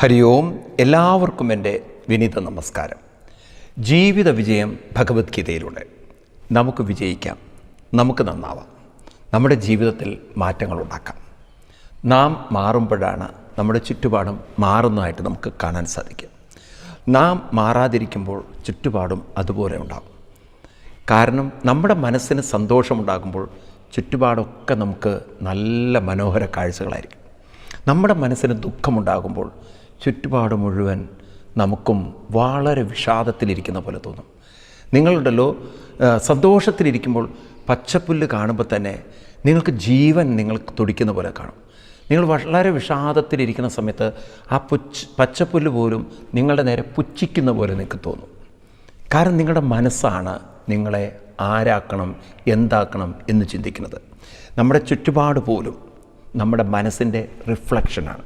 ഹരി ഓം. എല്ലാവർക്കും എൻ്റെ വിനീത നമസ്കാരം. ജീവിത വിജയം ഭഗവത്ഗീതയിലൂടെ നമുക്ക് വിജയിക്കാം, നമുക്ക് നന്നാവാം, നമ്മുടെ ജീവിതത്തിൽ മാറ്റങ്ങൾ ഉണ്ടാക്കാം. നാം മാറുമ്പോഴാണ് നമ്മുടെ ചുറ്റുപാടും മാറുന്നതായിട്ട് നമുക്ക് കാണാൻ സാധിക്കും. നാം മാറാതിരിക്കുമ്പോൾ ചുറ്റുപാടും അതുപോലെ ഉണ്ടാകും. കാരണം നമ്മുടെ മനസ്സിന് സന്തോഷമുണ്ടാകുമ്പോൾ ചുറ്റുപാടൊക്കെ നമുക്ക് നല്ല മനോഹര കാഴ്ചകളായിരിക്കും. നമ്മുടെ മനസ്സിന് ദുഃഖമുണ്ടാകുമ്പോൾ ചുറ്റുപാട് മുഴുവൻ നമുക്കും വളരെ വിഷാദത്തിലിരിക്കുന്ന പോലെ തോന്നും. നിങ്ങളുണ്ടല്ലോ, സന്തോഷത്തിലിരിക്കുമ്പോൾ പച്ചപ്പുല്ല് കാണുമ്പോൾ തന്നെ നിങ്ങൾക്ക് ജീവൻ നിങ്ങൾക്ക് തുടിക്കുന്ന പോലെ കാണും. നിങ്ങൾ വളരെ വിഷാദത്തിലിരിക്കുന്ന സമയത്ത് ആ പച്ചപ്പുല്ല് പോലും നിങ്ങളുടെ നേരെ പുച്ഛിക്കുന്ന പോലെ നിങ്ങൾക്ക് തോന്നും. കാരണം നിങ്ങളുടെ മനസ്സാണ് നിങ്ങളെ ആരാക്കണം, എന്താക്കണം എന്ന് ചിന്തിക്കുന്നത്. നമ്മുടെ ചുറ്റുപാട് പോലും നമ്മുടെ മനസ്സിൻ്റെ റിഫ്ലക്ഷനാണ്.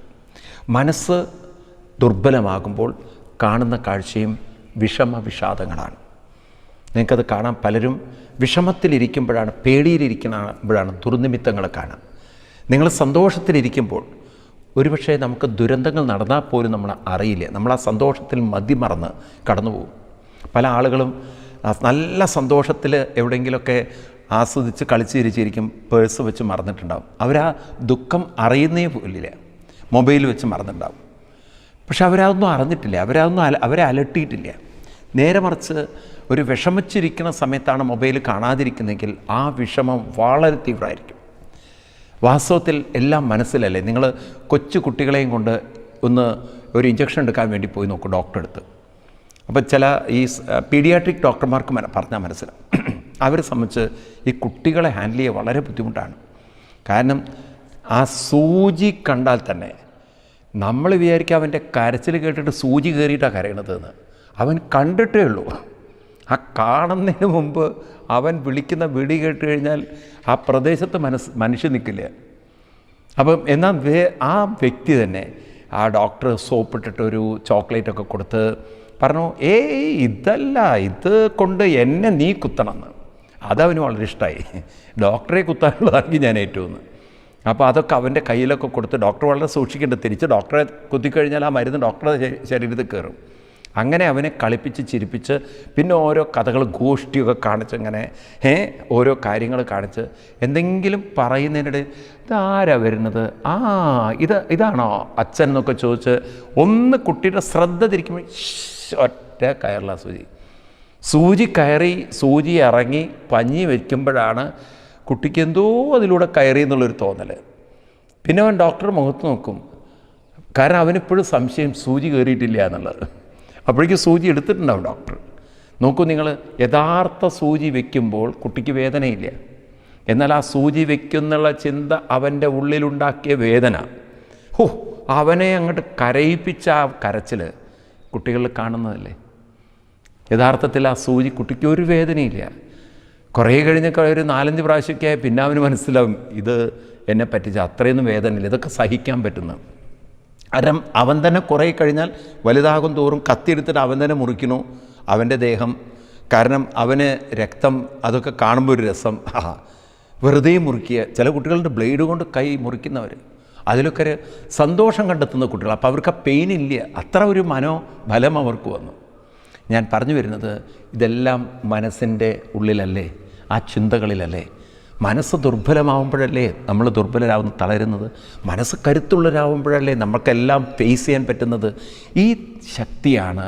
മനസ്സ് ദുർബലമാകുമ്പോൾ കാണുന്ന കാഴ്ചയും വിഷാദങ്ങളാണ്. നിങ്ങൾക്കത് കാണാൻ പലരും വിഷമത്തിലിരിക്കുമ്പോഴാണ്, പേടിയിലിരിക്കുമ്പോഴാണ് ദുർനിമിത്തങ്ങൾ കാണാം. നിങ്ങൾ സന്തോഷത്തിലിരിക്കുമ്പോൾ ഒരുപക്ഷെ നമുക്ക് ദുരന്തങ്ങൾ നടന്നാൽ പോലും നമ്മൾ അറിയില്ല. നമ്മൾ ആ സന്തോഷത്തിൽ മതിമറന്ന് കടന്നു പോകും. പല ആളുകളും നല്ല സന്തോഷത്തിൽ എവിടെയെങ്കിലുമൊക്കെ ആസ്വദിച്ച് കളിച്ച് ചിരിച്ചിരിക്കും, പേഴ്സ് വെച്ച് മറന്നിട്ടുണ്ടാവും. അവരാ ദുഃഖം അറിയുന്നേ പോലില്ല, മൊബൈൽ വെച്ച് മറന്നിട്ടുണ്ടാവും. പക്ഷെ അവരതൊന്നും അറിഞ്ഞിട്ടില്ല, അവരെ അലട്ടിയിട്ടില്ല. നേരെ മറിച്ച് ഒരു വിഷമിച്ചിരിക്കുന്ന സമയത്താണ് മൊബൈൽ കാണാതിരിക്കുന്നതെങ്കിൽ ആ വിഷമം വളരെ തീവ്രമായിരിക്കും. വാസ്തവത്തിൽ എല്ലാം മനസ്സിലല്ലേ. നിങ്ങൾ കൊച്ചു കുട്ടികളെയും കൊണ്ട് ഒന്ന് ഒരു ഇഞ്ചക്ഷൻ എടുക്കാൻ വേണ്ടി പോയി നോക്കും ഡോക്ടറെ അടുത്ത്. അപ്പോൾ ചില ഈ പീഡിയാട്രിക് ഡോക്ടർമാർക്ക് പറഞ്ഞാൽ മനസ്സിലാവും. അവരെ സംബന്ധിച്ച് ഈ കുട്ടികളെ ഹാൻഡിൽ ചെയ്യുക വളരെ ബുദ്ധിമുട്ടാണ്. കാരണം ആ സൂചി കണ്ടാൽ തന്നെ നമ്മൾ വിചാരിക്കുക അവൻ്റെ കരച്ചിൽ കേട്ടിട്ട് സൂചി കയറിയിട്ടാണ് കരയണതെന്ന്. അവൻ കണ്ടിട്ടേ ഉള്ളൂ. ആ കാണുന്നതിന് മുമ്പ് അവൻ വിളിക്കുന്ന വിളി കേട്ട് കഴിഞ്ഞാൽ ആ പ്രദേശത്ത് മനുഷ്യൻ നിൽക്കില്ല. അപ്പം എന്നാൽ ആ വ്യക്തി തന്നെ ആ ഡോക്ടർ സോപ്പിട്ടിട്ട് ഒരു ചോക്ലേറ്റൊക്കെ കൊടുത്ത് പറഞ്ഞു, ഇതല്ല, ഇത് കൊണ്ട് എന്നെ നീ കുത്തണമെന്ന്. അതവന് വളരെ ഇഷ്ടമായി. ഡോക്ടറെ കുത്താനുള്ളതാണെങ്കിൽ ഞാൻ ഏറ്റവും. അപ്പോൾ അതൊക്കെ അവൻ്റെ കയ്യിലൊക്കെ കൊടുത്ത് ഡോക്ടർ വളരെ സൂക്ഷിക്കേണ്ടത്. തിരിച്ച് ഡോക്ടറെ കുത്തിക്കഴിഞ്ഞാൽ ആ മരുന്ന് ഡോക്ടറുടെ ശരീരത്തിൽ കയറും. അങ്ങനെ അവനെ കളിപ്പിച്ച് ചിരിപ്പിച്ച് പിന്നെ ഓരോ കഥകൾ ഗോഷ്ഠിയൊക്കെ കാണിച്ച് അങ്ങനെ ഓരോ കാര്യങ്ങൾ കാണിച്ച് എന്തെങ്കിലും പറയുന്നതിനിടെ ഇതാരാ വരുന്നത്, ഇതാണോ അച്ഛൻ എന്നൊക്കെ ചോദിച്ച് ഒന്ന് കുട്ടിയുടെ ശ്രദ്ധ തിരിക്കുമ്പോൾ ഒറ്റ കയറില്ല സൂചി കയറി, സൂചി ഇറങ്ങി പഞ്ഞി വയ്ക്കുമ്പോഴാണ് കുട്ടിക്ക് എന്തോ അതിലൂടെ കയറി എന്നുള്ളൊരു തോന്നൽ. പിന്നെ അവൻ ഡോക്ടറുടെ മുഖത്ത് നോക്കും. കാരണം അവനിപ്പോഴും സംശയം സൂചി കയറിയിട്ടില്ല എന്നുള്ളത്. അപ്പോഴേക്കും സൂചി എടുത്തിട്ടുണ്ടാവും ഡോക്ടർ. നോക്കൂ നിങ്ങൾ, യഥാർത്ഥ സൂചി വയ്ക്കുമ്പോൾ കുട്ടിക്ക് വേദനയില്ല. എന്നാൽ ആ സൂചി വയ്ക്കുന്നുള്ള ചിന്ത അവൻ്റെ ഉള്ളിലുണ്ടാക്കിയ വേദന, അവനെ അങ്ങോട്ട് കരയിപ്പിച്ച ആ കരച്ചിൽ കുട്ടികളിൽ കാണുന്നതല്ലേ. യഥാർത്ഥത്തിൽ ആ സൂചി കുട്ടിക്ക് ഒരു വേദനയില്ല. കുറേ കഴിഞ്ഞൊക്കെ ഒരു 4-5 പ്രാവശ്യമൊക്കെ പിന്നെ അവന് മനസ്സിലാവും ഇത് എന്നെ പറ്റിച്ച അത്രയൊന്നും വേദനയില്ല, ഇതൊക്കെ സഹിക്കാൻ പറ്റുന്നു. കാരണം അവൻ തന്നെ കുറേ കഴിഞ്ഞാൽ വലുതാകും തോറും കത്തിയെടുത്തിട്ട് അവൻ തന്നെ മുറിക്കണു അവൻ്റെ ദേഹം. കാരണം അവന് രക്തം അതൊക്കെ കാണുമ്പോൾ ഒരു രസം, വെറുതെ മുറിക്കുക. ചില കുട്ടികളുടെ ബ്ലേഡ് കൊണ്ട് കൈ മുറിക്കുന്നവർ, അതിലൊക്കെ ഒരു സന്തോഷം കണ്ടെത്തുന്ന കുട്ടികൾ. അപ്പോൾ അവർക്ക് ആ പെയിനില്ല, അത്ര ഒരു മനോബലം അവർക്ക് വന്നു. ഞാൻ പറഞ്ഞു വരുന്നത് ഇതെല്ലാം മനസ്സിൻ്റെ ഉള്ളിലല്ലേ, ആ ചിന്തകളിലല്ലേ. മനസ്സ് ദുർബലമാവുമ്പോഴല്ലേ നമ്മൾ തളരുന്നത്. മനസ്സ് കരുത്തുള്ളവരാകുമ്പോഴല്ലേ നമുക്കെല്ലാം ഫേസ് ചെയ്യാൻ പറ്റുന്നത്. ഈ ശക്തിയാണ്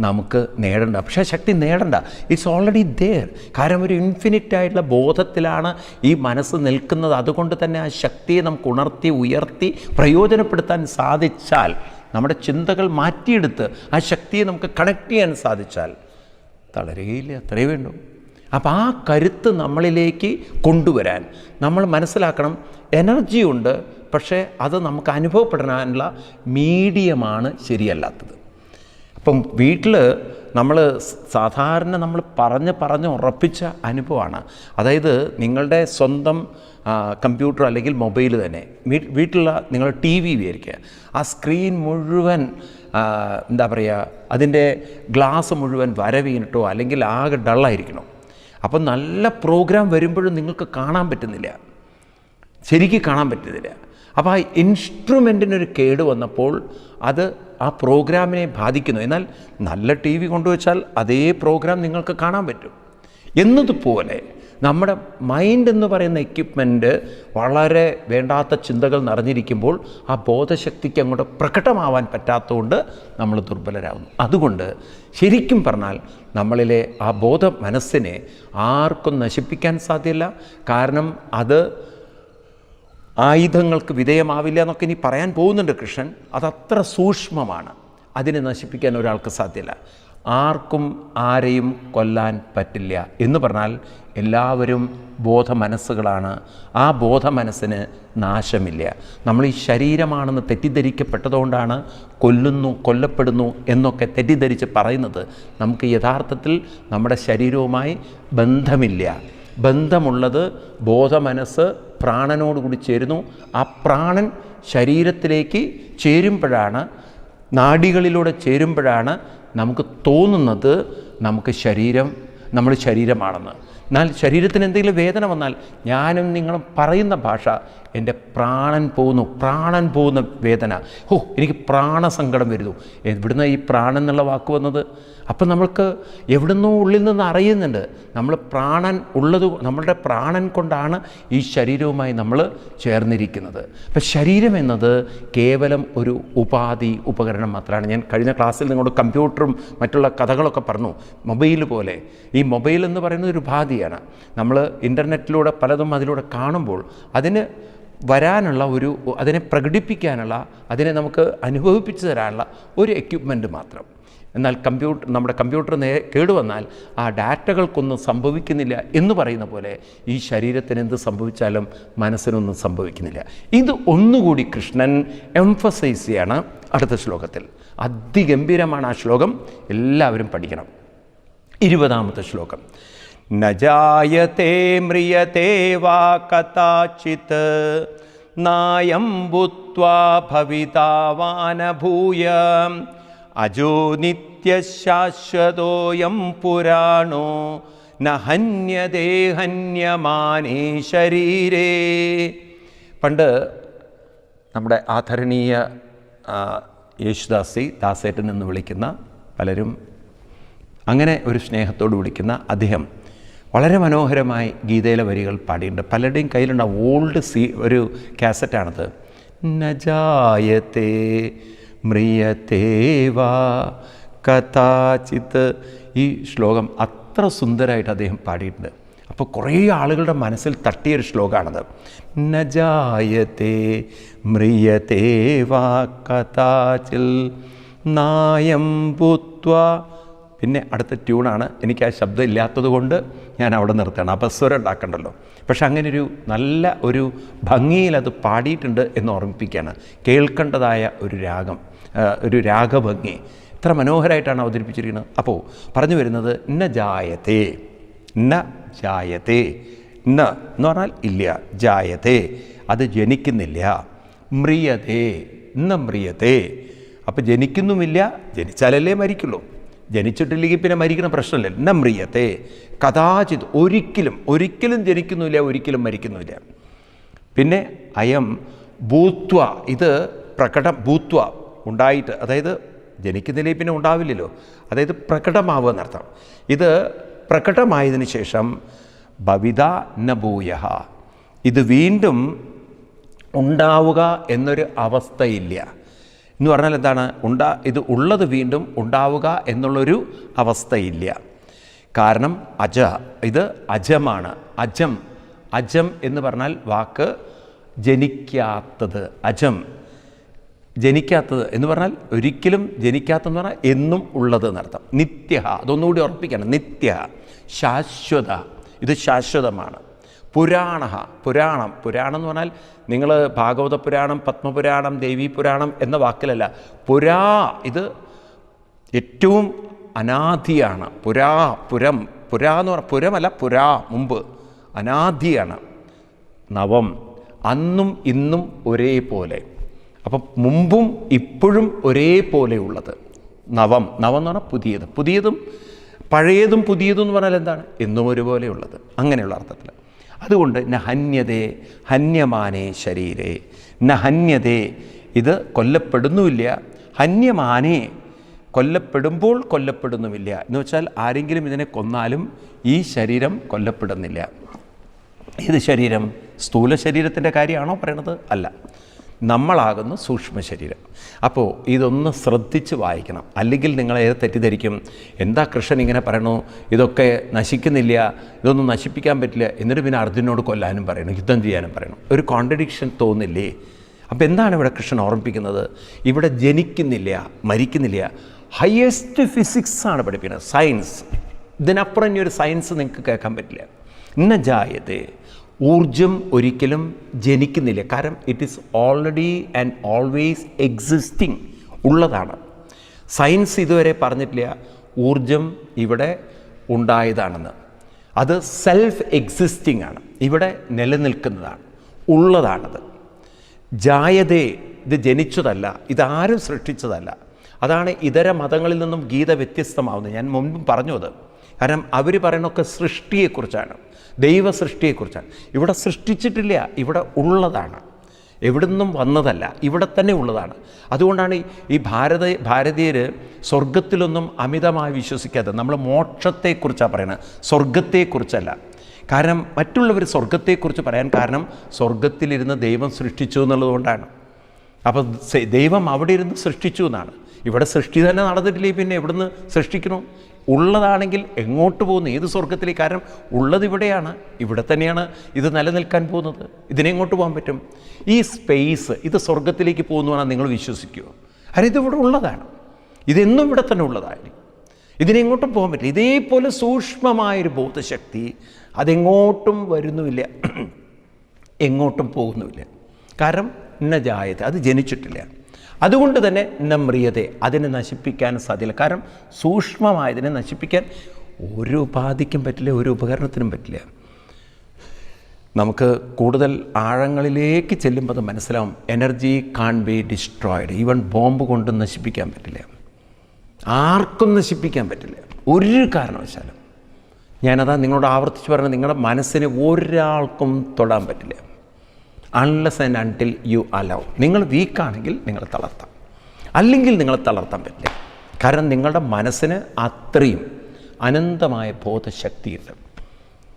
നമുക്ക് നേടേണ്ട. പക്ഷേ ശക്തി നേടണ്ട, ഇറ്റ്സ് ഓൾറെഡി ദേർ. കാരണം ഒരു ഇൻഫിനിറ്റ് ആയിട്ടുള്ള ബോധത്തിലാണ് ഈ മനസ്സ് നിൽക്കുന്നത്. അതുകൊണ്ട് തന്നെ ആ ശക്തിയെ നമുക്ക് ഉയർത്തി പ്രയോജനപ്പെടുത്താൻ സാധിച്ചാൽ, നമ്മുടെ ചിന്തകൾ മാറ്റിയെടുത്ത് ആ ശക്തിയെ നമുക്ക് കണക്ട് ചെയ്യാൻ സാധിച്ചാൽ തളരുകയില്ല. അത്രയേ വേണ്ടൂ. അപ്പോൾ ആ കരുത്ത് നമ്മളിലേക്ക് കൊണ്ടുവരാൻ നമ്മൾ മനസ്സിലാക്കണം, എനർജി ഉണ്ട്, പക്ഷേ അത് നമുക്ക് അനുഭവപ്പെടാനുള്ള മീഡിയമാണ് ശരിയല്ലാത്തത്. അപ്പം വീട്ടിൽ നമ്മൾ സാധാരണ നമ്മൾ പറഞ്ഞ് ഉറപ്പിച്ച അനുഭവമാണ്. അതായത് നിങ്ങളുടെ സ്വന്തം കമ്പ്യൂട്ടർ അല്ലെങ്കിൽ മൊബൈൽ തന്നെ വീട്ടിലുള്ള നിങ്ങൾ ടി വി വിചാരിക്കുക, ആ സ്ക്രീൻ മുഴുവൻ എന്താ പറയുക, അതിൻ്റെ ഗ്ലാസ് മുഴുവൻ വരവീണിട്ടോ അല്ലെങ്കിൽ ആകെ ഡള്ളായിരിക്കണം. അപ്പം നല്ല പ്രോഗ്രാം വരുമ്പോഴും നിങ്ങൾക്ക് കാണാൻ പറ്റുന്നില്ല, ശരിക്കും കാണാൻ പറ്റുന്നില്ല. അപ്പോൾ ആ ഇൻസ്ട്രുമെൻറ്റിനൊരു കേട് വന്നപ്പോൾ അത് ആ പ്രോഗ്രാമിനെ ബാധിക്കുന്നു. എന്നാൽ നല്ല ടി വി കൊണ്ടുവച്ചാൽ അതേ പ്രോഗ്രാം നിങ്ങൾക്ക് കാണാൻ പറ്റും. എന്നതുപോലെ നമ്മുടെ മൈൻഡ് എന്ന് പറയുന്ന എക്യുപ്മെൻറ്റ് വളരെ വേണ്ടാത്ത ചിന്തകൾ നിറഞ്ഞിരിക്കുമ്പോൾ ആ ബോധശക്തിക്ക് അങ്ങോട്ട് പ്രകടമാവാൻ പറ്റാത്തതുകൊണ്ട് നമ്മൾ ദുർബലരാകുന്നു. അതുകൊണ്ട് ശരിക്കും പറഞ്ഞാൽ നമ്മളിലെ ആ ബോധ മനസ്സിനെ ആർക്കും നശിപ്പിക്കാൻ സാധ്യമല്ല. കാരണം അത് ആയുധങ്ങൾക്ക് വിധേയമാവില്ല എന്നൊക്കെ ഇനി പറയാൻ പോകുന്നുണ്ട് കൃഷ്ണൻ. അതത്ര സൂക്ഷ്മമാണ്, അതിനെ നശിപ്പിക്കാൻ ഒരാൾക്ക് സാധ്യമല്ല. ആർക്കും ആരെയും കൊല്ലാൻ പറ്റില്ല എന്ന് പറഞ്ഞാൽ എല്ലാവരും ബോധ മനസ്സുകളാണ്. ആ ബോധ മനസ്സിന് നാശമില്ല. നമ്മൾ ഈ ശരീരമാണെന്ന് തെറ്റിദ്ധരിക്കപ്പെട്ടതുകൊണ്ടാണ് കൊല്ലുന്നു, കൊല്ലപ്പെടുന്നു എന്നൊക്കെ തെറ്റിദ്ധരിച്ച് പറയുന്നത്. നമുക്ക് യഥാർത്ഥത്തിൽ നമ്മുടെ ശരീരവുമായി ബന്ധമില്ല. ബന്ധമുള്ളത് ബോധമനസ്സ് പ്രാണനോടുകൂടി ചേരുന്നു. ആ പ്രാണൻ ശരീരത്തിലേക്ക് ചേരുമ്പോഴാണ്, നാഡികളിലൂടെ ചേരുമ്പോഴാണ് നമുക്ക് തോന്നുന്നത് നമ്മൾ ശരീരമാണെന്ന്. എന്നാൽ ശരീരത്തിന് എന്തെങ്കിലും വേദന വന്നാൽ ഞാനും നിങ്ങളും പറയുന്ന ഭാഷ എൻ്റെ പ്രാണൻ പോകുന്ന വേദന, എനിക്ക് പ്രാണസങ്കടം വരുന്നു. എവിടുന്ന ഈ പ്രാണൻ എന്നുള്ള വാക്ക് വന്നത്? അപ്പം നമ്മൾക്ക് എവിടുന്നോ ഉള്ളിൽ നിന്ന് അറിയുന്നുണ്ട് നമ്മൾ പ്രാണൻ ഉള്ളത്, നമ്മളുടെ പ്രാണൻ കൊണ്ടാണ് ഈ ശരീരവുമായി നമ്മൾ ചേർന്നിരിക്കുന്നത്. അപ്പം ശരീരം എന്നത് കേവലം ഒരു ഉപകരണം മാത്രമാണ്. ഞാൻ കഴിഞ്ഞ ക്ലാസ്സിൽ നിങ്ങളോട് കമ്പ്യൂട്ടറും മറ്റുള്ള കഥകളൊക്കെ പറഞ്ഞു. മൊബൈൽ പോലെ ഈ മൊബൈൽ എന്ന് പറയുന്നത് ഒരു ഉപാധിയാണ്. നമ്മൾ ഇൻ്റർനെറ്റിലൂടെ പലതും അതിലൂടെ കാണുമ്പോൾ അതിന് വരാനുള്ള അതിനെ പ്രകടിപ്പിക്കാനുള്ള, അതിനെ നമുക്ക് അനുഭവിപ്പിച്ചു തരാനുള്ള ഒരു എക്യുപ്മെൻറ്റ് മാത്രം. എന്നാൽ നമ്മുടെ കമ്പ്യൂട്ടർ കേടുവന്നാൽ ആ ഡാറ്റകൾക്കൊന്നും സംഭവിക്കുന്നില്ല എന്ന് പറയുന്ന പോലെ ഈ ശരീരത്തിന് എന്ത് സംഭവിച്ചാലും മനസ്സിനൊന്നും സംഭവിക്കുന്നില്ല. ഇത് ഒന്നുകൂടി കൃഷ്ണൻ എംഫസൈസ് ചെയ്യാണ് അടുത്ത ശ്ലോകത്തിൽ. അതിഗംഭീരമാണ് ആ ശ്ലോകം, എല്ലാവരും പഠിക്കണം. 20ാമത്തെ ശ്ലോകം. ന ജായത്തെ മ്രിയത്തെ വാ കഥാചിത് നായം ഭൂത്വാ ഭവിതാവാനഭൂയ അജോ നിത്യശാശ്വതോയം പുരാണോ ന ഹന്യതേ ഹന്യമാനേ ശരീരേ. പണ്ട് നമ്മുടെ ആദരണീയ ദാസേട്ടൻ എന്ന് വിളിക്കുന്ന പലരും അങ്ങനെ ഒരു സ്നേഹത്തോട് വിളിക്കുന്ന അദ്ദേഹം വളരെ മനോഹരമായി ഗീതയിലെ വരികൾ പാടിയിട്ടുണ്ട്. പലരുടെയും കയ്യിലുണ്ട് ഓൾഡ് ഒരു കാസറ്റാണത്. നജായത്തെ മ്രിയത്തെ വാ കഥാചിത്. ഈ ശ്ലോകം അത്ര സുന്ദരമായിട്ട് അദ്ദേഹം പാടിയിട്ടുണ്ട്. അപ്പോൾ കുറേ ആളുകളുടെ മനസ്സിൽ തട്ടിയൊരു ശ്ലോകമാണത്. നജായത്തെ മ്രിയത്തെ വാ കഥാചിൽ നായം ഭൂത്വാ. പിന്നെ അടുത്ത ട്യൂണാണ്. എനിക്ക് ആ ശബ്ദം ഇല്ലാത്തത് കൊണ്ട് ഞാൻ അവിടെ നിർത്തുകയാണ്. അപ്പോൾ സ്വരം ഉണ്ടാക്കണ്ടല്ലോ. പക്ഷെ അങ്ങനെയൊരു നല്ല ഒരു ഭംഗിയിൽ അത് പാടിയിട്ടുണ്ട് എന്ന് ഓർമ്മിപ്പിക്കുകയാണ്. കേൾക്കേണ്ടതായ ഒരു രാഗഭംഗി ഇത്ര മനോഹരമായിട്ടാണ് അവതരിപ്പിച്ചിരിക്കുന്നത്. അപ്പോൾ പറഞ്ഞു വരുന്നത് ന ജായത്തെ എന്ന് പറഞ്ഞാൽ ഇല്ല, ജായത്തെ അത് ജനിക്കുന്നില്ല, മ്രിയതേ അപ്പോൾ ജനിക്കുന്നുമില്ല. ജനിച്ചാലല്ലേ മരിക്കുള്ളൂ, ജനിച്ചിട്ടില്ലെങ്കിൽ പിന്നെ മരിക്കുന്ന പ്രശ്നമില്ല. ന മ്രിയത്തെ കഥാചിത് ഒരിക്കലും ജനിക്കുന്നില്ല, ഒരിക്കലും മരിക്കുന്നില്ല. പിന്നെ അയം ഭൂത്വ, ഇത് ഭൂത്വ ഉണ്ടായിട്ട്, അതായത് ജനിക്കുന്നില്ലേ പിന്നെ ഉണ്ടാവില്ലല്ലോ, അതായത് പ്രകടമാവുക എന്നർത്ഥം. ഇത് പ്രകടമായതിനു ശേഷം ഭവിത നഭൂയ, ഇത് വീണ്ടും ഉണ്ടാവുക എന്നൊരു അവസ്ഥയില്ല. എന്ന് പറഞ്ഞാൽ എന്താണ്? ഇത് ഉള്ളത് വീണ്ടും ഉണ്ടാവുക എന്നുള്ളൊരു അവസ്ഥയില്ല. കാരണം ഇത് അജമാണ്. അജം എന്ന് പറഞ്ഞാൽ വാക്ക് ജനിക്കാത്തത്. ജനിക്കാത്തത് എന്ന് പറഞ്ഞാൽ ഒരിക്കലും ജനിക്കാത്തതെന്ന് പറഞ്ഞാൽ എന്നും ഉള്ളത് എന്നർത്ഥം. നിത്യ, അതൊന്നുകൂടി ഉറപ്പിക്കണം. നിത്യ, ശാശ്വത, ഇത് ശാശ്വതമാണ്. പുരാണം എന്ന് പറഞ്ഞാൽ നിങ്ങൾ ഭാഗവത പുരാണം, പത്മപുരാണം, ദേവീ പുരാണം എന്ന വാക്കിലല്ല. ഇത് ഏറ്റവും അനാദിയാണ്. പുരം എന്ന് പറഞ്ഞാൽ പുരമല്ല, മുമ്പ് അനാദിയാണ്. നവം, അന്നും ഇന്നും ഒരേപോലെ. അപ്പം മുമ്പും ഇപ്പോഴും ഒരേപോലെയുള്ളത് നവം എന്ന് പറഞ്ഞാൽ പുതിയതും പഴയതും പുതിയതും എന്ന് പറഞ്ഞാൽ എന്താണ്? എന്നും ഒരുപോലെയുള്ളത്, അങ്ങനെയുള്ള അർത്ഥത്തിൽ. അതുകൊണ്ട് ന ഹന്യതേ ഹന്യമാനേ ശരീരേ ന ഹന്യതേ, ഇത് കൊല്ലപ്പെടുന്നുമില്ല. ഹന്യമാനേ, കൊല്ലപ്പെടുമ്പോൾ കൊല്ലപ്പെടുന്നുമില്ല എന്ന് വെച്ചാൽ ആരെങ്കിലും ഇതിനെ കൊന്നാലും ഈ ശരീരം കൊല്ലപ്പെടുന്നില്ല. ഏത് ശരീരം? സ്ഥൂല ശരീരത്തിൻ്റെ കാര്യമാണോ പറയണത്? അല്ല, നമ്മളാകുന്ന സൂക്ഷ്മ ശരീരം. അപ്പോൾ ഇതൊന്ന് ശ്രദ്ധിച്ച് വായിക്കണം, അല്ലെങ്കിൽ നിങ്ങളെ തെറ്റിദ്ധരിക്കും. എന്താ കൃഷ്ണൻ ഇങ്ങനെ പറയണു, ഇതൊക്കെ നശിക്കുന്നില്ല, ഇതൊന്നും നശിപ്പിക്കാൻ പറ്റില്ല, എന്നിട്ട് പിന്നെ അർജുനോട് കൊല്ലാനും പറയണം, യുദ്ധം ചെയ്യാനും പറയണം. ഒരു കോൺട്രഡിക്ഷൻ തോന്നില്ലേ? അപ്പോൾ എന്താണ് ഇവിടെ കൃഷ്ണൻ ഓർമ്മിപ്പിക്കുന്നത്? ഇവിടെ ജനിക്കുന്നില്ല, മരിക്കുന്നില്ല. ഹയസ്റ്റ് ഫിസിക്സാണ് പഠിപ്പിക്കുന്നത്, സയൻസ്. ഇതിനപ്പുറം ഇനി ഒരു സയൻസ് നിങ്ങൾക്ക് കേൾക്കാൻ പറ്റില്ല. ന ജായതേ, ഊർജം ഒരിക്കലും ജനിക്കുന്നില്ല. കാരണം it is already and always existing, ഉള്ളതാണ്. സയൻസ് ഇതുവരെ പറഞ്ഞിട്ടില്ല ഊർജം ഇവിടെ ഉണ്ടായതാണെന്ന്. അത് സെൽഫ് എക്സിസ്റ്റിംഗ് ആണ്, ഇവിടെ നിലനിൽക്കുന്നതാണ്, ഉള്ളതാണത്. ജായതേ, ഇത് ജനിച്ചതല്ല, ഇതാരും സൃഷ്ടിച്ചതല്ല. അതാണ് ഇതര മതങ്ങളിൽ നിന്നും ഗീത വ്യത്യസ്തമാവുന്നത്. ഞാൻ മുൻപും പറഞ്ഞു അത്. കാരണം അവർ പറയുന്നതൊക്കെ സൃഷ്ടിയെക്കുറിച്ചാണ്, ദൈവ സൃഷ്ടിയെക്കുറിച്ചാണ്. ഇവിടെ സൃഷ്ടിച്ചിട്ടില്ല, ഇവിടെ ഉള്ളതാണ്, എവിടെ നിന്നും വന്നതല്ല, ഇവിടെ തന്നെ ഉള്ളതാണ്. അതുകൊണ്ടാണ് ഈ ഭാരതീയർ സ്വർഗത്തിലൊന്നും അമിതമായി വിശ്വസിക്കാതെ. നമ്മൾ മോക്ഷത്തെക്കുറിച്ചാണ് പറയുന്നത്, സ്വർഗത്തെക്കുറിച്ചല്ല. കാരണം മറ്റുള്ളവർ സ്വർഗത്തെക്കുറിച്ച് പറയാൻ കാരണം സ്വർഗത്തിലിരുന്ന് ദൈവം സൃഷ്ടിച്ചു എന്നുള്ളതുകൊണ്ടാണ്. അപ്പോൾ ദൈവം അവിടെ ഇരുന്ന് സൃഷ്ടിച്ചു എന്നാണ്. ഇവിടെ സൃഷ്ടി തന്നെ നടന്നിട്ടില്ലേ, പിന്നെ എവിടുന്ന് സൃഷ്ടിക്കണോ? ഉള്ളതാണെങ്കിൽ എങ്ങോട്ട് പോകുന്നു? ഏത് സ്വർഗത്തിലേക്ക്? കാരണം ഉള്ളത് ഇവിടെയാണ്, ഇവിടെ തന്നെയാണ് ഇത് നിലനിൽക്കാൻ പോകുന്നത്. ഇതിനെങ്ങോട്ട് പോകാൻ പറ്റും? ഈ സ്പേസ് ഇത് സ്വർഗത്തിലേക്ക് പോകുന്നു എന്നാണ് നിങ്ങൾ വിശ്വസിക്കുമോ? കാരണം ഇതിവിടെ ഉള്ളതാണ്, ഇതെന്നും ഇവിടെ തന്നെ ഉള്ളതായിരിക്കും, ഇതിനെങ്ങോട്ടും പോകാൻ പറ്റില്ല. ഇതേപോലെ സൂക്ഷ്മമായൊരു ബോധശക്തി അതെങ്ങോട്ടും വരുന്നുമില്ല, എങ്ങോട്ടും പോകുന്നുമില്ല. കാരണം ന ജായത, അത് ജനിച്ചിട്ടില്ല. അതുകൊണ്ട് തന്നെ ന മ്രിയതേ, അതിനെ നശിപ്പിക്കാൻ സാധ്യല്ല. കാരണം സൂക്ഷ്മമായതിനെ നശിപ്പിക്കാൻ ഒരു ഉപാധിക്കും പറ്റില്ല, ഒരു ഉപകരണത്തിനും പറ്റില്ല. നമുക്ക് കൂടുതൽ ആഴങ്ങളിലേക്ക് ചെല്ലുമ്പോൾ അത് മനസ്സിലാവും. Energy can't be destroyed. Even bomb കൊണ്ട് നശിപ്പിക്കാൻ പറ്റില്ല, ആർക്കും നശിപ്പിക്കാൻ പറ്റില്ല, ഒരു കാരണവശാലും. ഞാനതാ നിങ്ങളോട് ആവർത്തിച്ച് പറഞ്ഞത്, നിങ്ങളുടെ മനസ്സിനെ ഒരാൾക്കും തൊടാൻ പറ്റില്ല. Unless and until you allow. നിങ്ങൾ വീക്കാണെങ്കിൽ നിങ്ങൾ തളർത്താം, അല്ലെങ്കിൽ നിങ്ങളെ തളർത്താൻ പറ്റില്ല. കാരണം നിങ്ങളുടെ മനസ്സിന് അത്രയും അനന്തമായ ബോധശക്തിയുണ്ട്.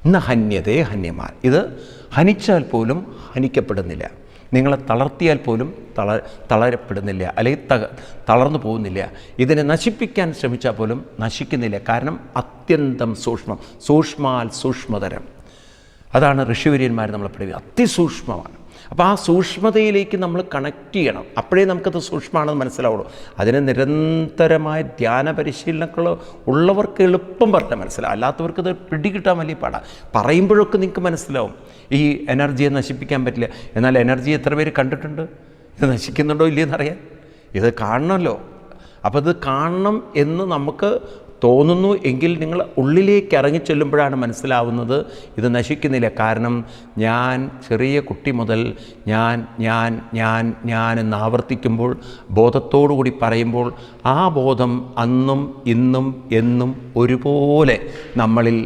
ഇന്ന് ഹന്യതേ ഹന്യമാൻ, ഇത് ഹനിച്ചാൽ പോലും ഹനിക്കപ്പെടുന്നില്ല, നിങ്ങളെ തളർത്തിയാൽ പോലും തളരപ്പെടുന്നില്ല, അല്ലെങ്കിൽ തളർന്നു പോകുന്നില്ല. ഇതിനെ നശിപ്പിക്കാൻ ശ്രമിച്ചാൽ പോലും നശിക്കുന്നില്ല. കാരണം അത്യന്തം സൂക്ഷ്മം, സൂക്ഷ്മാൽ സൂക്ഷ്മതരം. അതാണ് ഋഷിവര്യന്മാർ നമ്മളെ പഠിപ്പിക്കുക, അതിസൂക്ഷ്മമാണ്. അപ്പോൾ ആ സൂക്ഷ്മതയിലേക്ക് നമ്മൾ കണക്ട് ചെയ്യണം, അപ്പോഴേ നമുക്കത് സൂക്ഷ്മമാണെന്ന് മനസ്സിലാവുള്ളൂ. അതിന് നിരന്തരമായ ധ്യാന പരിശീലനങ്ങൾ ഉള്ളവർക്ക് എളുപ്പം പറഞ്ഞാൽ മനസ്സിലാവും, അല്ലാത്തവർക്ക് ഇത് പിടികിട്ടാൻ വലിയ പാടാണ്. പറയുമ്പോഴൊക്കെ നിങ്ങൾക്ക് മനസ്സിലാവും ഈ എനർജിയെ നശിപ്പിക്കാൻ പറ്റില്ല. എന്നാൽ എനർജി എത്ര പേര് കണ്ടിട്ടുണ്ട്? ഇത് നശിക്കുന്നുണ്ടോ ഇല്ലയെന്നറിയാൻ ഇത് കാണണമല്ലോ. അപ്പോൾ ഇത് കാണണം എന്ന് നമുക്ക് തോന്നുന്നു എങ്കിൽ നിങ്ങൾ ഉള്ളിലേക്ക് ഇറങ്ങിച്ചെല്ലുമ്പോഴാണ് മനസ്സിലാവുന്നത് ഇത് നശിക്കുന്നില്ല. കാരണം ഞാൻ ചെറിയ കുട്ടി മുതൽ ഞാൻ എന്ന് ആവർത്തിക്കുമ്പോൾ, ബോധത്തോടു കൂടി പറയുമ്പോൾ, ആ ബോധം അന്നും ഇന്നും എന്നും ഒരുപോലെ നമ്മളിൽ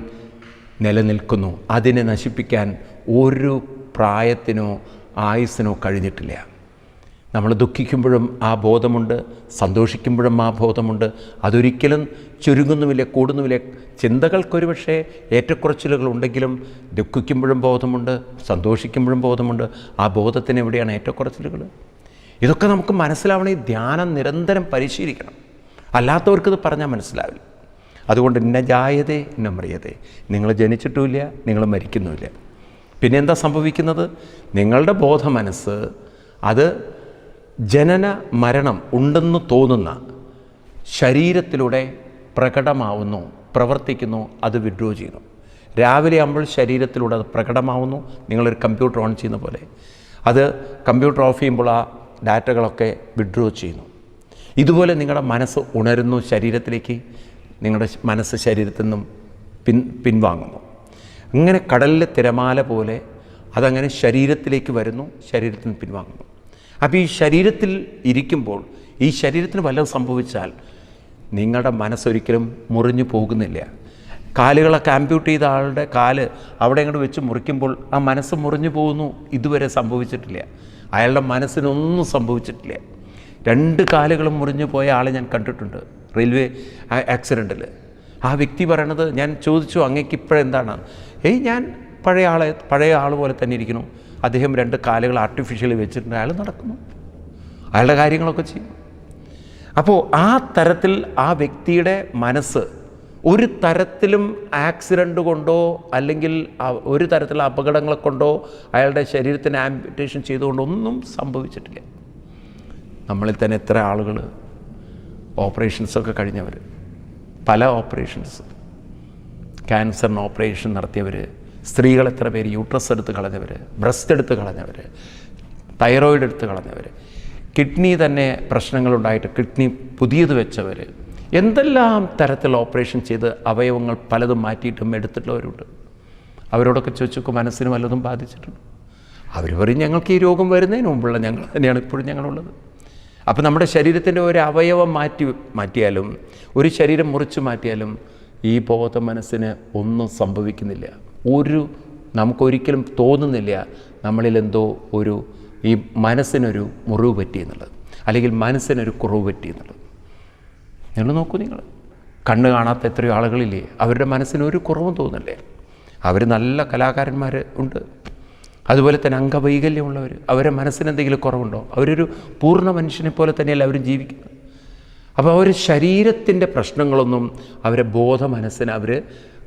നിലനിൽക്കുന്നു. അതിനെ നശിപ്പിക്കാൻ ഒരു പ്രായത്തിനോ ആയുസ്സിനോ കഴിഞ്ഞിട്ടില്ല. നമ്മൾ ദുഃഖിക്കുമ്പോഴും ആ ബോധമുണ്ട്, സന്തോഷിക്കുമ്പോഴും ആ ബോധമുണ്ട്. അതൊരിക്കലും ചുരുങ്ങുന്നുമില്ല, കൂടുന്നുമില്ല. ചിന്തകൾക്കൊരു പക്ഷേ ഏറ്റക്കുറച്ചിലുകളുണ്ടെങ്കിലും ദുഃഖിക്കുമ്പോഴും ബോധമുണ്ട്, സന്തോഷിക്കുമ്പോഴും ബോധമുണ്ട്. ആ ബോധത്തിന് എവിടെയാണ് ഏറ്റക്കുറച്ചിലുകൾ? ഇതൊക്കെ നമുക്ക് മനസ്സിലാവണേ ധ്യാനം നിരന്തരം പരിശീലിക്കണം, അല്ലാത്തവർക്കിത് പറഞ്ഞാൽ മനസ്സിലാവില്ല. അതുകൊണ്ട് ഇന്ന ജായതേ ഇന്ന മ്രിയതേ, നിങ്ങൾ ജനിച്ചിട്ടുമില്ല, നിങ്ങൾ മരിക്കുന്നുമില്ല. പിന്നെ എന്താ സംഭവിക്കുന്നത്? നിങ്ങളുടെ ബോധമനസ്സ് അത് ജനന മരണം ഉണ്ടെന്ന് തോന്നുന്ന ശരീരത്തിലൂടെ പ്രകടമാവുന്നു, പ്രവർത്തിക്കുന്നു, അത് വിഡ്രോ ചെയ്യുന്നു. രാവിലെ ആകുമ്പോൾ ശരീരത്തിലൂടെ അത് പ്രകടമാവുന്നു. നിങ്ങളൊരു കമ്പ്യൂട്ടർ ഓൺ ചെയ്യുന്ന പോലെ അത് കമ്പ്യൂട്ടർ ഓഫ് ചെയ്യുമ്പോൾ ആ ഡാറ്റകളൊക്കെ വിഡ്രോ ചെയ്യുന്നു. ഇതുപോലെ നിങ്ങളുടെ മനസ്സ് ഉണരുന്നു ശരീരത്തിലേക്ക്, നിങ്ങളുടെ മനസ്സ് ശരീരത്തിൽ നിന്നും പിൻവാങ്ങുന്നു. അങ്ങനെ കടലിലെ തിരമാല പോലെ അതങ്ങനെ ശരീരത്തിലേക്ക് വരുന്നു, ശരീരത്തിൽ നിന്ന് പിൻവാങ്ങുന്നു. അപ്പോൾ ഈ ശരീരത്തിൽ ഇരിക്കുമ്പോൾ ഈ ശരീരത്തിന് വല്ലതും സംഭവിച്ചാൽ നിങ്ങളുടെ മനസ്സൊരിക്കലും മുറിഞ്ഞു പോകുന്നില്ല. കാലുകളൊക്കെ ആംപ്യൂട്ട് ചെയ്ത ആളുടെ കാല് അവിടെ അങ്ങോട്ട് വെച്ച് മുറിക്കുമ്പോൾ ആ മനസ്സ് മുറിഞ്ഞു പോകുന്നു, ഇതുവരെ സംഭവിച്ചിട്ടില്ല. അയാളുടെ മനസ്സിനൊന്നും സംഭവിച്ചിട്ടില്ല. 2 കാലുകളും മുറിഞ്ഞു പോയ ആളെ ഞാൻ കണ്ടിട്ടുണ്ട് റെയിൽവേ ആക്സിഡൻറ്റിൽ. ആ വ്യക്തി പറയണത്, ഞാൻ ചോദിച്ചു അങ്ങേക്ക് ഇപ്പോഴെന്താണ്? ഞാൻ പഴയ ആൾ പോലെ തന്നെ ഇരിക്കുന്നു. അദ്ദേഹം 2 കാലുകൾ ആർട്ടിഫിഷ്യലി വെച്ചിട്ടുണ്ട്, അയാൾ നടക്കുന്നു, അയാളുടെ കാര്യങ്ങളൊക്കെ ചെയ്യും. അപ്പോൾ ആ തരത്തിൽ ആ വ്യക്തിയുടെ മനസ്സ് ഒരു തരത്തിലും ആക്സിഡൻ്റ് കൊണ്ടോ അല്ലെങ്കിൽ ഒരു തരത്തിലുള്ള അപകടങ്ങളെ കൊണ്ടോ അയാളുടെ ശരീരത്തിന് ആംപുറ്റേഷൻ ചെയ്തുകൊണ്ടോ ഒന്നും സംഭവിച്ചിട്ടില്ല. നമ്മളിൽ തന്നെ എത്ര ആളുകൾ ഓപ്പറേഷൻസൊക്കെ കഴിഞ്ഞവർ, പല ഓപ്പറേഷൻസ്, ക്യാൻസറിന് ഓപ്പറേഷൻ നടത്തിയവർ, സ്ത്രീകൾ എത്ര പേര് യൂട്രസ് എടുത്ത് കളഞ്ഞവർ, ബ്രസ്റ്റ് എടുത്ത് കളഞ്ഞവർ, തൈറോയിഡ് എടുത്ത് കളഞ്ഞവർ, കിഡ്നി തന്നെ പ്രശ്നങ്ങളുണ്ടായിട്ട് കിഡ്നി പുതിയത് വെച്ചവർ, എന്തെല്ലാം തരത്തിൽ ഓപ്പറേഷൻ ചെയ്ത് അവയവങ്ങൾ പലതും മാറ്റിയിട്ടും എടുത്തിട്ടുള്ളവരുണ്ട്. അവരോടൊക്കെ ചോദിച്ചൊക്കെ മനസ്സിന് വല്ലതും ബാധിച്ചിട്ടുണ്ട്. അവർ പറയും ഞങ്ങൾക്ക് ഈ രോഗം വരുന്നതിന് മുമ്പുള്ള ഞങ്ങൾ തന്നെയാണ് ഇപ്പോഴും ഞങ്ങളുള്ളത്. അപ്പോൾ നമ്മുടെ ശരീരത്തിൻ്റെ ഒരു അവയവം മാറ്റിയാലും ഒരു ശരീരം മുറിച്ച് മാറ്റിയാലും ഈ ബോധ മനസ്സിന് ഒന്നും സംഭവിക്കുന്നില്ല. നമുക്കൊരിക്കലും തോന്നുന്നില്ല നമ്മളിലെന്തോ ഈ മനസ്സിനൊരു മുറിവ് പറ്റിയെന്നുള്ളത്, അല്ലെങ്കിൽ മനസ്സിനൊരു കുറവ് പറ്റിയെന്നുള്ളത്. നിങ്ങൾ നോക്കൂ, നിങ്ങൾ കണ്ണ് കാണാത്ത എത്രയോ ആളുകളില്ലേ, അവരുടെ മനസ്സിനൊരു കുറവും തോന്നില്ലേ. അവർ നല്ല കലാകാരന്മാർ ഉണ്ട്, അതുപോലെ തന്നെ അംഗവൈകല്യമുള്ളവർ, അവരുടെ മനസ്സിന് എന്തെങ്കിലും കുറവുണ്ടോ? അവരൊരു പൂർണ്ണ മനുഷ്യനെ പോലെ തന്നെയല്ല അവരും ജീവിക്കുന്നത്. അപ്പോൾ അവർ ശരീരത്തിൻ്റെ പ്രശ്നങ്ങളൊന്നും അവരെ ബോധ മനസ്സിന് അവർ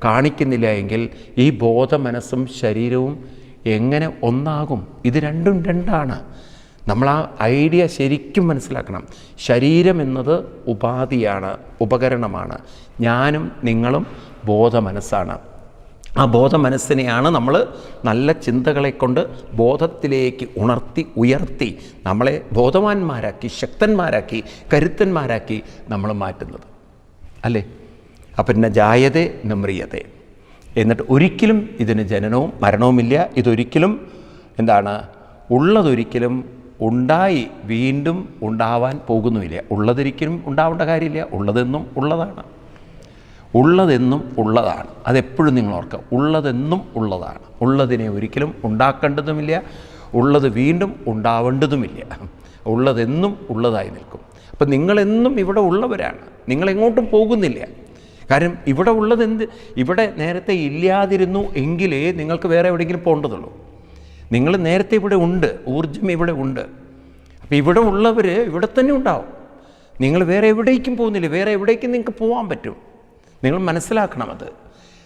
കാണിക്കുന്നില്ല എങ്കിൽ ഈ ബോധ മനസ്സും ശരീരവും എങ്ങനെ ഒന്നാകും? ഇത് രണ്ടും രണ്ടാണ്. നമ്മൾ ആ ഐഡിയ ശരിക്കും മനസ്സിലാക്കണം. ശരീരം എന്നത് ഉപാധിയാണ്, ഉപകരണമാണ്. ഞാനും നിങ്ങളും ബോധ മനസ്സാണ്. ആ ബോധ മനസ്സിനെയാണ് നമ്മൾ നല്ല ചിന്തകളെ കൊണ്ട് ബോധത്തിലേക്ക് ഉയർത്തി നമ്മളെ ബോധവാന്മാരാക്കി, ശക്തന്മാരാക്കി, കരുത്തന്മാരാക്കി നമ്മൾ മാറ്റുന്നത് അല്ലേ? അപ്പം പിന്നെ ജായതേ നമ്രിയതേ, എന്നിട്ട് ഒരിക്കലും ഇതിന് ജനനവും മരണവുമില്ല. ഇതൊരിക്കലും ഉള്ളതൊരിക്കലും ഉണ്ടായി വീണ്ടും ഉണ്ടാവാൻ പോകുന്നുമില്ല. ഉള്ളതൊരിക്കലും ഉണ്ടാവേണ്ട കാര്യമില്ല. ഉള്ളതെന്നും ഉള്ളതാണ്. ഉള്ളതെന്നും ഉള്ളതാണ്. അതെപ്പോഴും നിങ്ങൾ ഓർക്കുക. ഉള്ളതെന്നും ഉള്ളതാണ്. ഉള്ളതിനെ ഒരിക്കലും ഉണ്ടാക്കേണ്ടതുമില്ല, ഉള്ളത് വീണ്ടും ഉണ്ടാവേണ്ടതുമില്ല. ഉള്ളതെന്നും ഉള്ളതായി നിൽക്കും. അപ്പം നിങ്ങളെന്നും ഇവിടെ ഉള്ളവരാണ്. നിങ്ങളെങ്ങോട്ടും പോകുന്നില്ല. കാരണം ഇവിടെ ഇവിടെ നേരത്തെ ഇല്ലാതിരുന്നു എങ്കിലേ നിങ്ങൾക്ക് വേറെ എവിടെയെങ്കിലും പോകേണ്ടതുള്ളൂ. നിങ്ങൾ നേരത്തെ ഇവിടെ ഉണ്ട്, ഊർജ്ജം ഇവിടെ ഉണ്ട്. അപ്പോൾ ഇവിടെ ഉള്ളവർ ഇവിടെ തന്നെ ഉണ്ടാവും. നിങ്ങൾ വേറെ എവിടേക്കും പോകുന്നില്ല. വേറെ എവിടേക്കും നിങ്ങൾക്ക് പോകാൻ പറ്റും. നിങ്ങൾ മനസ്സിലാക്കണം, അത്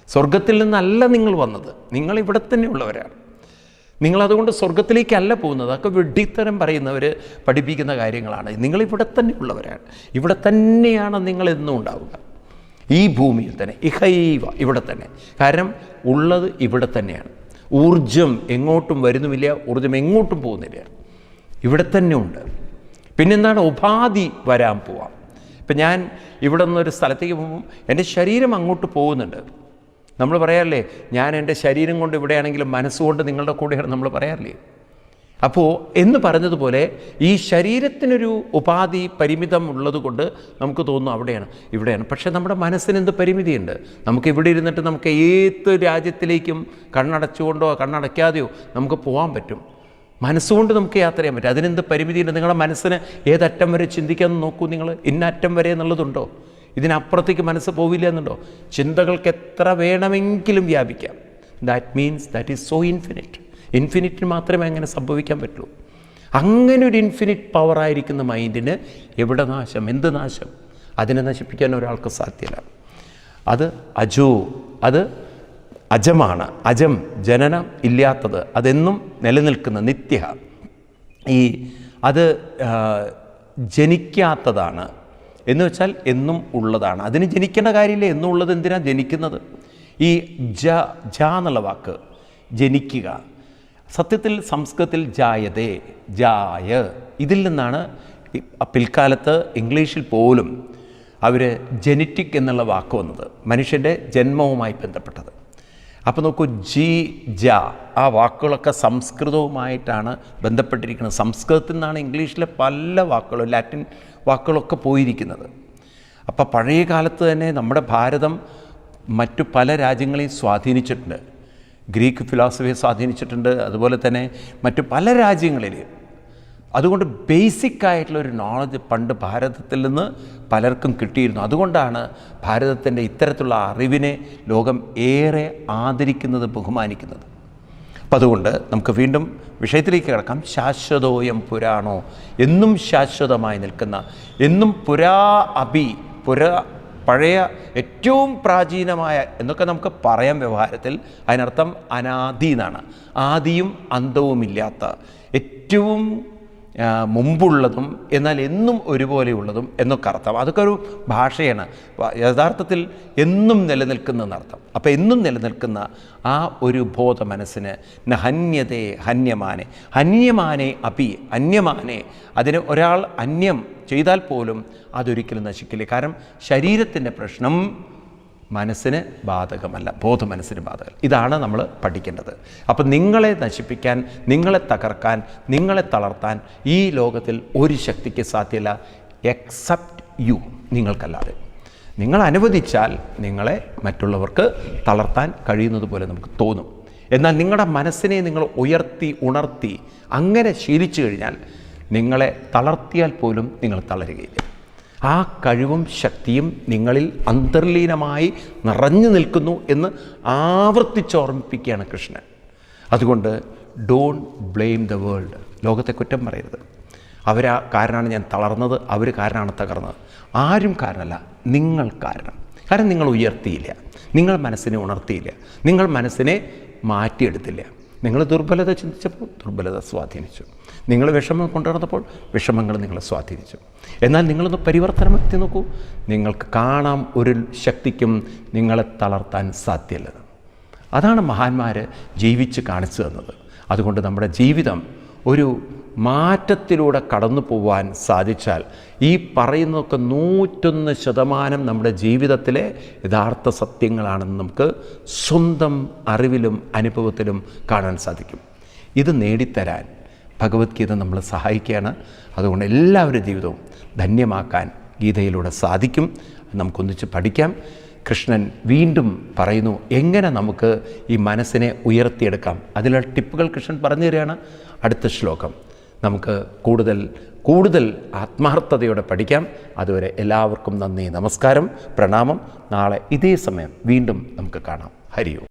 സ്വർഗത്തിൽ നിന്നല്ല നിങ്ങൾ വന്നത്. നിങ്ങൾ ഇവിടെ തന്നെ ഉള്ളവരാണ്. നിങ്ങളതുകൊണ്ട് സ്വർഗത്തിലേക്കല്ല പോകുന്നത്. അതൊക്കെ വെഡിത്തരം പറയുന്നവർ പഠിപ്പിക്കുന്ന കാര്യങ്ങളാണ്. നിങ്ങളിവിടെ തന്നെ ഉള്ളവരാണ്. ഇവിടെ തന്നെയാണ് നിങ്ങളെന്നും ഉണ്ടാവുക. ഈ ഭൂമിയിൽ തന്നെ, ഇഹൈവ, ഇവിടെ തന്നെ. കാരണം ഉള്ളത് ഇവിടെ തന്നെയാണ്. ഊർജം എങ്ങോട്ടും വരുന്നുമില്ല, ഊർജം എങ്ങോട്ടും പോകുന്നില്ല, ഇവിടെ തന്നെ ഉണ്ട്. പിന്നെന്താണ്? ഉപാധി വരാൻ പോവാം. ഇപ്പം ഞാൻ ഇവിടെ നിന്നൊരു സ്ഥലത്തേക്ക് പോകുമ്പോൾ എൻ്റെ ശരീരം അങ്ങോട്ട് പോകുന്നുണ്ട്. നമ്മൾ പറയാറില്ലേ, ഞാൻ എൻ്റെ ശരീരം കൊണ്ട് ഇവിടെയാണെങ്കിലും മനസ്സുകൊണ്ട് നിങ്ങളുടെ കൂടെയാണ് നമ്മൾ പറയാറില്ലേ? അപ്പോൾ എന്ന് പറഞ്ഞതുപോലെ ഈ ശരീരത്തിനൊരു ഉപാധി പരിമിതം ഉള്ളത് കൊണ്ട് നമുക്ക് തോന്നുന്നു ഇവിടെയാണ്. പക്ഷേ നമ്മുടെ മനസ്സിന് എന്ത് പരിമിതിയുണ്ട്? നമുക്ക് ഇവിടെ ഇരുന്നിട്ട് നമുക്ക് ഏത് രാജ്യത്തിലേക്കും കണ്ണടച്ചുകൊണ്ടോ കണ്ണടയ്ക്കാതെയോ നമുക്ക് പോകാൻ പറ്റും. മനസ്സുകൊണ്ട് നമുക്ക് യാത്ര ചെയ്യാൻ പറ്റും. അതിനെന്ത് പരിമിതിയുണ്ട്? നിങ്ങളുടെ മനസ്സിന് ഏതറ്റം വരെ ചിന്തിക്കാൻ നോക്കൂ. നിങ്ങൾ ഇന്ന അറ്റം വരെ എന്നുള്ളതുണ്ടോ? ഇതിനപ്പുറത്തേക്ക് മനസ്സ് പോവില്ല എന്നുണ്ടോ? ചിന്തകൾക്ക് എത്ര വേണമെങ്കിലും വ്യാപിക്കാം. That means that is so infinite. ഇൻഫിനിറ്റിന് മാത്രമേ അങ്ങനെ സംഭവിക്കാൻ പറ്റുള്ളൂ. അങ്ങനെ ഒരു ഇൻഫിനിറ്റ് പവറായിരിക്കുന്ന മൈൻഡിന് എവിടെ നാശം? എന്ത് നാശം? അതിനെ നശിപ്പിക്കാൻ ഒരാൾക്ക് സാധ്യമല്ല. അത് അത് അജമാണ്. അജം, ജനനം ഇല്ലാത്തത്, അതെന്നും നിലനിൽക്കുന്ന നിത്യ. അത് ജനിക്കാത്തതാണ് എന്ന് വെച്ചാൽ എന്നും ഉള്ളതാണ്. അതിന് ജനിക്കേണ്ട കാര്യമില്ല. എന്നും ഉള്ളത് എന്തിനാണ് ജനിക്കുന്നത്? ഈ ജ എന്നുള്ള വാക്ക്, ജനിക്കുക, സത്യത്തിൽ സംസ്കൃതത്തിൽ ജായതേ, ജായ, ഇതിൽ നിന്നാണ് പിൽക്കാലത്ത് ഇംഗ്ലീഷിൽ പോലും അവർ ജെനറ്റിക് എന്നുള്ള വാക്ക് വന്നത്, മനുഷ്യൻ്റെ ജന്മവുമായി ബന്ധപ്പെട്ടത്. അപ്പോൾ നോക്കൂ, ജ, ആ വാക്കുകളൊക്കെ സംസ്കൃതവുമായിട്ടാണ് ബന്ധപ്പെട്ടിരിക്കുന്നത്. സംസ്കൃതത്തിൽ നിന്നാണ് ഇംഗ്ലീഷിലെ പല വാക്കുകളും, ലാറ്റിൻ വാക്കുകളൊക്കെ പോയിരിക്കുന്നത്. അപ്പോൾ പഴയ കാലത്ത് തന്നെ നമ്മുടെ ഭാരതം മറ്റു പല രാജ്യങ്ങളെയും സ്വാധീനിച്ചിട്ടുണ്ട്. ഗ്രീക്ക് ഫിലോസഫിയെ സ്വാധീനിച്ചിട്ടുണ്ട്. അതുപോലെ തന്നെ മറ്റു പല രാജ്യങ്ങളിൽ അതുകൊണ്ട് ബേസിക്കായിട്ടുള്ളൊരു നോളജ് പണ്ട് ഭാരതത്തിൽ നിന്ന് പലർക്കും കിട്ടിയിരുന്നു. അതുകൊണ്ടാണ് ഭാരതത്തിൻ്റെ ഇത്തരത്തിലുള്ള അറിവിനെ ലോകം ഏറെ ആദരിക്കുന്നത്, ബഹുമാനിക്കുന്നത്. അപ്പം അതുകൊണ്ട് നമുക്ക് വീണ്ടും വിഷയത്തിലേക്ക് കിടക്കാം. ശാശ്വതോയം പുരാണോ, എന്നും ശാശ്വതമായി നിൽക്കുന്ന, എന്നും പഴയ ഏറ്റവും പ്രാചീനമായ എന്നൊക്കെ നമുക്ക് പറയാം വ്യവഹാരത്തിൽ. അതിനർത്ഥം അനാദി എന്നാണ്. ആദിയും അന്തവുമില്ലാത്ത, ഏറ്റവും മുമ്പുള്ളതും എന്നാൽ എന്നും ഒരുപോലെയുള്ളതും എന്നൊക്കെ അർത്ഥം. അതൊക്കെ ഒരു ഭാഷയാണ്. യഥാർത്ഥത്തിൽ എന്നും നിലനിൽക്കുന്നതെന്നർത്ഥം. അപ്പോൾ എന്നും നിലനിൽക്കുന്ന ആ ഒരു ബോധ മനസ്സിന് ഹന്യതേ ഹന്യമാനെ, ഹന്യമാനെ അപി, അന്യമാനെ, അതിന് ഒരാൾ അന്യം ചെയ്താൽ പോലും അതൊരിക്കലും നശിക്കില്ല. കാരണം ശരീരത്തിൻ്റെ പ്രശ്നം മനസ്സിന് ബാധകമല്ല, ബോധ മനസ്സിന് ബാധകം. ഇതാണ് നമ്മൾ പഠിക്കേണ്ടത്. അപ്പം നിങ്ങളെ നശിപ്പിക്കാൻ, നിങ്ങളെ തകർക്കാൻ, നിങ്ങളെ തളർത്താൻ ഈ ലോകത്തിൽ ഒരു ശക്തിക്ക് സാധ്യമല്ല എക്സെപ്റ്റ് യു, നിങ്ങൾക്കല്ലാതെ. നിങ്ങൾ അനുവദിച്ചാൽ നിങ്ങളെ മറ്റുള്ളവർക്ക് തളർത്താൻ കഴിയുന്നത് പോലെ നമുക്ക് തോന്നും. എന്നാൽ നിങ്ങളുടെ മനസ്സിനെ നിങ്ങൾ ഉണർത്തി അങ്ങനെ ശീലിച്ചു കഴിഞ്ഞാൽ നിങ്ങളെ തളർത്തിയാൽ പോലും നിങ്ങൾ തളരുകയില്ല. ആ കഴിവും ശക്തിയും നിങ്ങളിൽ അന്തർലീനമായി നിറഞ്ഞു നിൽക്കുന്നു എന്ന് ആവർത്തിച്ചോർമ്മിപ്പിക്കുകയാണ് കൃഷ്ണൻ. അതുകൊണ്ട് ഡോണ്ട് ബ്ലെയിം ദ വേൾഡ്. ലോകത്തെ കുറ്റം പറയരുത്. കാരണമാണ് ഞാൻ തളർന്നത്, അവർ കാരണമാണ് തകർന്നത്. ആരും കാരണമല്ല, നിങ്ങൾ കാരണം. കാരണം നിങ്ങൾ ഉയർത്തിയില്ല, നിങ്ങൾ മനസ്സിനെ ഉണർത്തിയില്ല, നിങ്ങൾ മനസ്സിനെ മാറ്റിയെടുത്തില്ല. നിങ്ങൾ ദുർബലത ചിന്തിച്ചപ്പോൾ ദുർബലത സ്വാധീനിച്ചു. നിങ്ങൾ വിഷമം കൊണ്ടുവന്നപ്പോൾ വിഷമങ്ങൾ നിങ്ങളെ സ്വാധീനിച്ചു. എന്നാൽ നിങ്ങളൊന്ന് പരിവർത്തനം എത്തി നോക്കൂ, നിങ്ങൾക്ക് കാണാം ഒരു ശക്തിക്കും നിങ്ങളെ തളർത്താൻ സാധ്യമല്ല. അതാണ് മഹാന്മാർ ജീവിച്ച് കാണിച്ചു തന്നത്. അതുകൊണ്ട് നമ്മുടെ ജീവിതം ഒരു മാറ്റത്തിലൂടെ കടന്നു പോവാൻ സാധിച്ചാൽ ഈ പറയുന്നതൊക്കെ 101% നമ്മുടെ ജീവിതത്തിലെ യഥാർത്ഥ സത്യങ്ങളാണെന്ന് നമുക്ക് സ്വന്തം അറിവിലും അനുഭവത്തിലും കാണാൻ സാധിക്കും. ഇത് നേടിത്തരാൻ ഭഗവത്ഗീത നമ്മളെ സഹായിക്കുകയാണ്. അതുകൊണ്ട് എല്ലാവരുടെ ജീവിതവും ധന്യമാക്കാൻ ഗീതയിലൂടെ സാധിക്കും. നമുക്കൊന്നിച്ച് പഠിക്കാം. കൃഷ്ണൻ വീണ്ടും പറയുന്നു എങ്ങനെ നമുക്ക് ഈ മനസ്സിനെ ഉയർത്തിയെടുക്കാം. അതിലുള്ള ടിപ്പുകൾ കൃഷ്ണൻ പറഞ്ഞു തരികയാണ്. അടുത്ത ശ്ലോകം നമുക്ക് കൂടുതൽ ആത്മാർത്ഥതയോടെ പഠിക്കാം. അതുവരെ എല്ലാവർക്കും നന്ദി, നമസ്കാരം, പ്രണാമം. നാളെ ഇതേ സമയം വീണ്ടും നമുക്ക് കാണാം. ഹരി ഓം.